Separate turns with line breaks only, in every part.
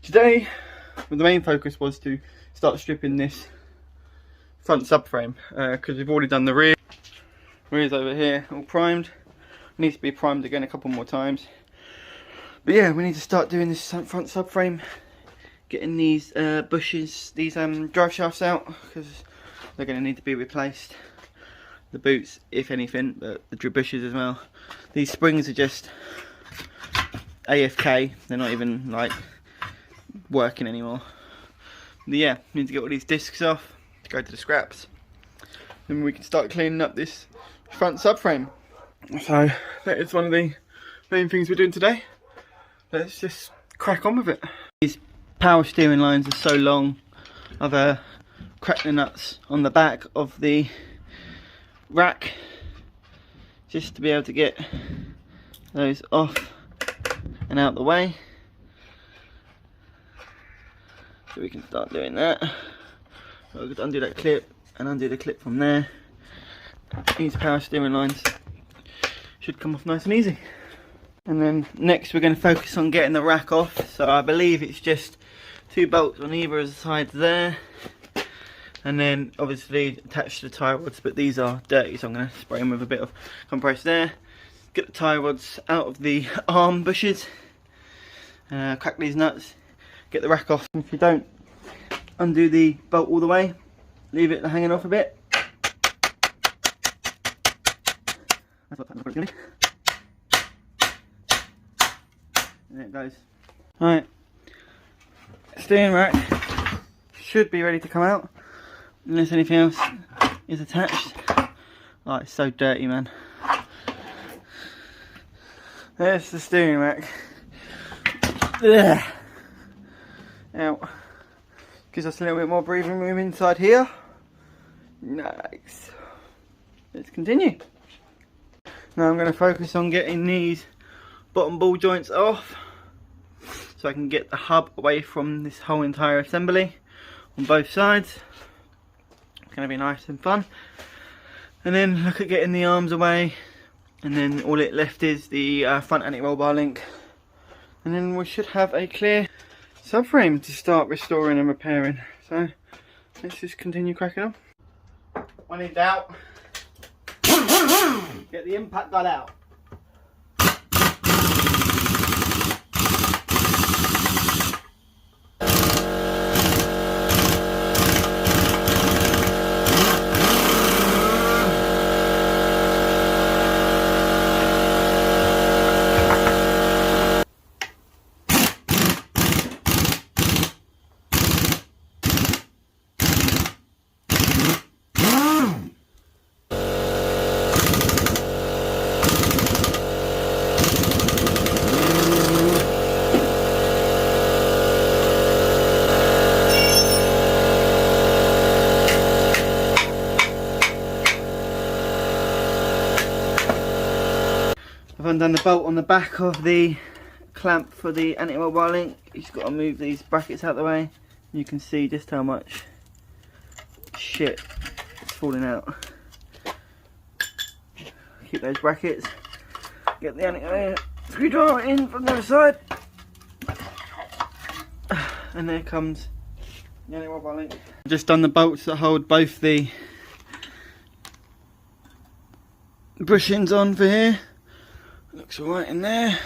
Today, the main focus was to start stripping this front subframe because we've already done the rear. Rear's over here, all primed. Needs to be primed again a couple more times. But yeah, we need to start doing this front subframe, getting these bushes, these drive shafts out because they're going to need to be replaced. The boots, if anything, but the bushes as well. These springs are just AFK. They're not even like working anymore. But yeah, need to get all these discs off to go to the scraps. Then we can start cleaning up this front subframe. So that is one of the main things we're doing today. Let's just crack on with it. These power steering lines are so long. I've cracked the nuts on the back of the rack just to be able to get those off and out the way. So we can start doing that. So I'll just undo that clip and undo the clip from there. These power steering lines should come off nice and easy. And then next we're going to focus on getting the rack off. So I believe it's just 2 bolts on either side there. And then obviously attached to the tie rods, but these are dirty, so I'm going to spray them with a bit of compressed air. Get the tie rods out of the arm bushes. Crack these nuts. Get the rack off. If you don't undo the bolt all the way, leave it hanging off a bit. That's what it's going to be. And there it goes. Alright, steering rack should be ready to come out unless anything else is attached. Oh, it's so dirty, man. There's the steering rack. Ugh. Out. Gives us a little bit more breathing room inside here. Nice. Let's continue. Now I'm going to focus on getting these bottom ball joints off so I can get the hub away from this whole entire assembly on both sides. It's going to be nice and fun. And then look at getting the arms away, and then all it left is the front anti-roll bar link, and then we should have a clear subframe to start restoring and repairing. So let's just continue cracking on. When in doubt, get the impact guard out. I've undone the bolt on the back of the clamp for the anti-roll bar link. You just got to move these brackets out of the way. You can see just how much shit is falling out. Keep those brackets. Get the anti-roll screwdriver in from the other side. And there comes the anti-roll bar link. I've just done the bolts that hold both the bushings on for here. Looks alright in there.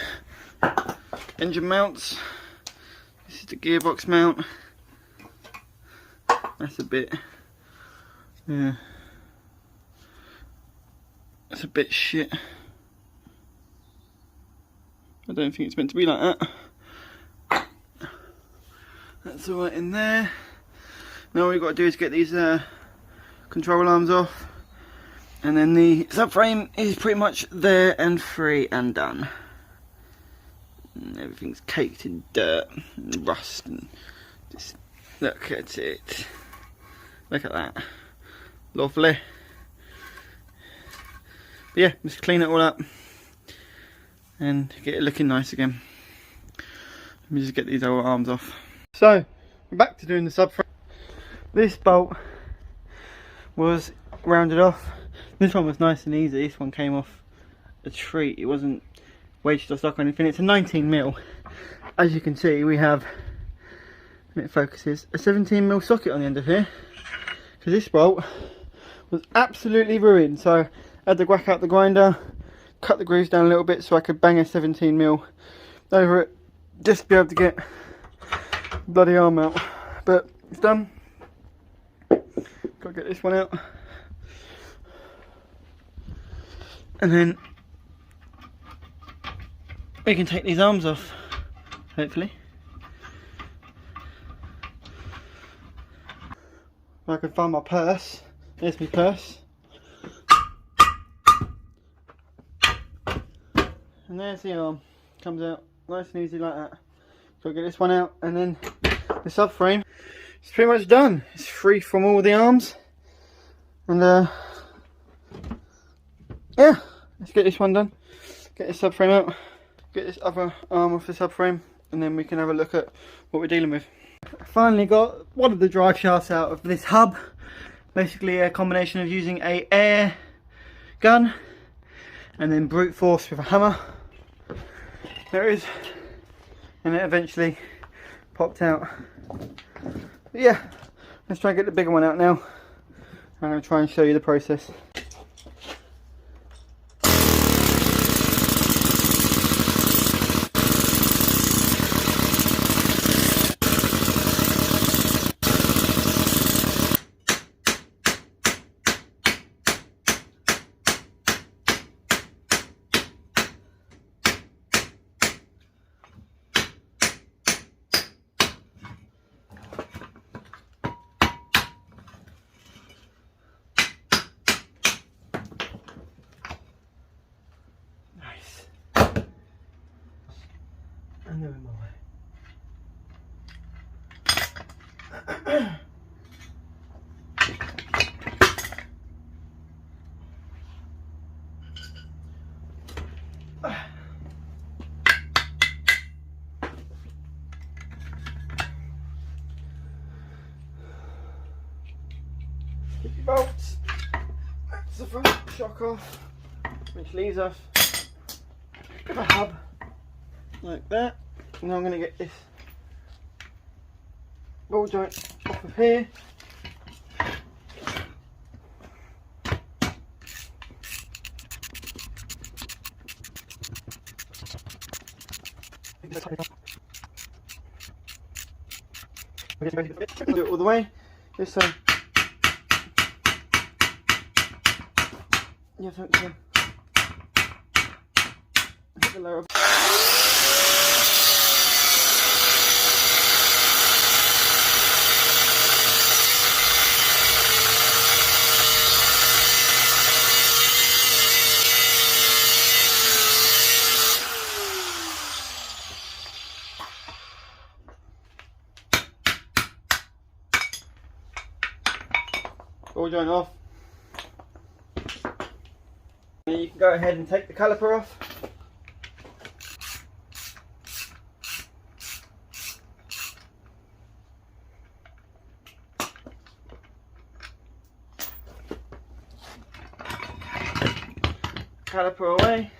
Engine mounts. This is the gearbox mount. That's a bit, yeah, that's a bit shit. I don't think it's meant to be like that. That's alright in there. Now all we've got to do is get these control arms off. And then the subframe is pretty much there and free and done. And everything's caked in dirt and rust, and just look at it. Look at that. Lovely. But yeah, just clean it all up and get it looking nice again. Let me just get these old arms off. So, Back to doing the subframe. This bolt was rounded off. This one was nice and easy. This one came off a treat. It wasn't wedged or stuck or anything. It's a 19mm. As you can see, we have, when it focuses, a 17mm socket on the end of here. Because this bolt was absolutely ruined. So I had to whack out the grinder, cut the grooves down a little bit so I could bang a 17mm over it, just to be able to get the bloody arm out. But it's done. Gotta get this one out. And then we can take these arms off, hopefully. If I can find my purse. There's my purse. And there's the arm. Comes out nice and easy like that. So I'll get this one out, and then the subframe is pretty much done. It's free from all the arms. And yeah, let's get this one done. Get this subframe out. Get this other arm off the subframe, and then we can have a look at what we're dealing with. I finally got one of the drive shafts out of this hub. Basically a combination of using a air gun and then brute force with a hammer. There it is, and it eventually popped out. But yeah, let's try and get the bigger one out now. I'm going to try and show you the process. And they're in my way. Get your bolts. That's the front shock off, which leaves us with a hub like that. Now I'm going to get this ball joint off of here. Do it all the way, just so you have to hit the lower. Ball joint off. And you can go ahead and take the caliper off. Caliper away.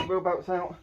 Wheel bolts out.